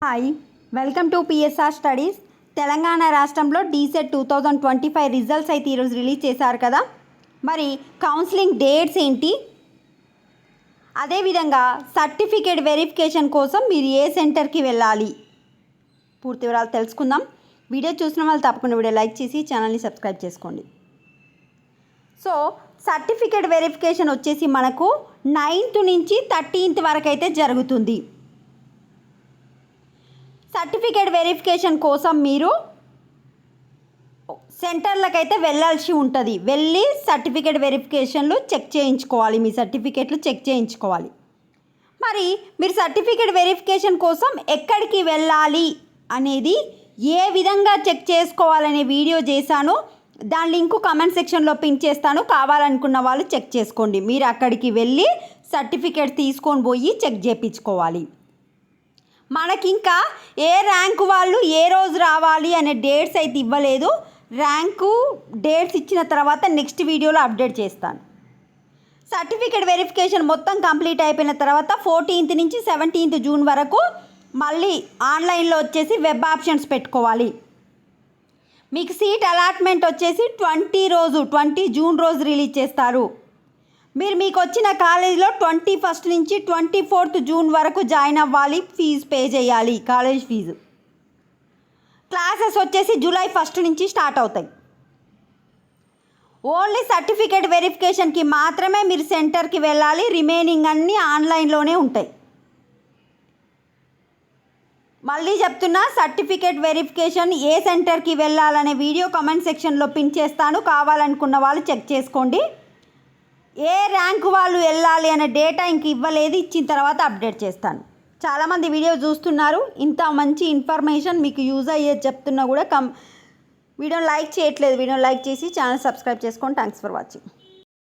Hi welcome to PSR studies. Telangana రాష్ట్రంలో DEECET 2025 results అయితే ఈరోజు రిలీజ్ చేశారు కదా. మరి కౌన్సిలింగ్ డేట్స్ ఏంటి, అదేవిధంగా సర్టిఫికేట్ వెరిఫికేషన్ కోసం మీరు ఏ సెంటర్కి వెళ్ళాలి, పూర్తి వివరాలు తెలుసుకుందాం. వీడియో చూసిన వాళ్ళు తప్పకుండా వీడియో లైక్ చేసి ఛానల్ని సబ్స్క్రైబ్ చేసుకోండి. సో సర్టిఫికేట్ వెరిఫికేషన్ వచ్చేసి మనకు 9th నుంచి 13th వరకు అయితే జరుగుతుంది. సర్టిఫికేట్ వెరిఫికేషన్ కోసం మీరు సెంటర్లకైతే వెళ్ళాల్సి ఉంటుంది. వెళ్ళి సర్టిఫికేట్ వెరిఫికేషన్లు చెక్ చేయించుకోవాలి, మీ సర్టిఫికేట్లు చెక్ చేయించుకోవాలి. మరి మీరు సర్టిఫికేట్ వెరిఫికేషన్ కోసం ఎక్కడికి వెళ్ళాలి అనేది, ఏ విధంగా చెక్ చేసుకోవాలనే వీడియో చేశాను. దాని లింకు కామెంట్ సెక్షన్లో పిన్ చేస్తాను. కావాలనుకున్న వాళ్ళు చెక్ చేసుకోండి. మీరు అక్కడికి వెళ్ళి సర్టిఫికేట్ తీసుకొని పోయి చెక్ చేయించుకోవాలి. మనకింకా ఏ ర్యాంకు వాళ్ళు ఏ రోజు రావాలి అనే డేట్స్ అయితే ఇవ్వలేదు. ర్యాంకు డేట్స్ ఇచ్చిన తర్వాత నెక్స్ట్ వీడియోలో అప్డేట్ చేస్తాను. సర్టిఫికేట్ వెరిఫికేషన్ మొత్తం కంప్లీట్ అయిపోయిన తర్వాత 14th నుంచి 17th జూన్ వరకు మళ్ళీ ఆన్లైన్లో వచ్చేసి వెబ్ ఆప్షన్స్ పెట్టుకోవాలి. మీకు సీట్ అలాట్మెంట్ వచ్చేసి 20 జూన్ రోజు రిలీజ్ చేస్తారు. మీకు వచ్చిన కాలేజీలో 21 నుంచి 24 జూన్ వరకు జాయిన్ అవ్వాలి. ఫీజు పే చేయాలి, కాలేజ్ ఫీజు. క్లాసెస్ వచ్చేసి జూలై 1 నుంచి స్టార్ట్ అవుతాయి. ఓన్లీ సర్టిఫికేట్ వెరిఫికేషన్కి మాత్రమే మీరు సెంటర్కి వెళ్ళాలి. రిమైనింగ్ అన్నీ ఆన్లైన్లోనే ఉంటాయి. మళ్ళీ చెప్తున్నా, సర్టిఫికేట్ వెరిఫికేషన్ ఏ సెంటర్కి వెళ్ళాలనే వీడియో కామెంట్ సెక్షన్లో పిన్ చేస్తాను. కావాలనుకున్న వాళ్ళు చెక్ చేసుకోండి. ఏ ర్యాంకు వాళ్ళు వెళ్ళాలి అనే డేటా ఇంక ఇవ్వలేదు, ఇచ్చిన తర్వాత అప్డేట్ చేస్తాను. చాలామంది వీడియో చూస్తున్నారు, ఇంత మంచి ఇన్ఫర్మేషన్ మీకు యూజ్ అయ్యేది చెప్తున్నా కూడా వీడియోని లైక్ చేయట్లేదు. వీడియోని లైక్ చేసి ఛానల్ సబ్స్క్రైబ్ చేసుకోండి. Thanks for watching.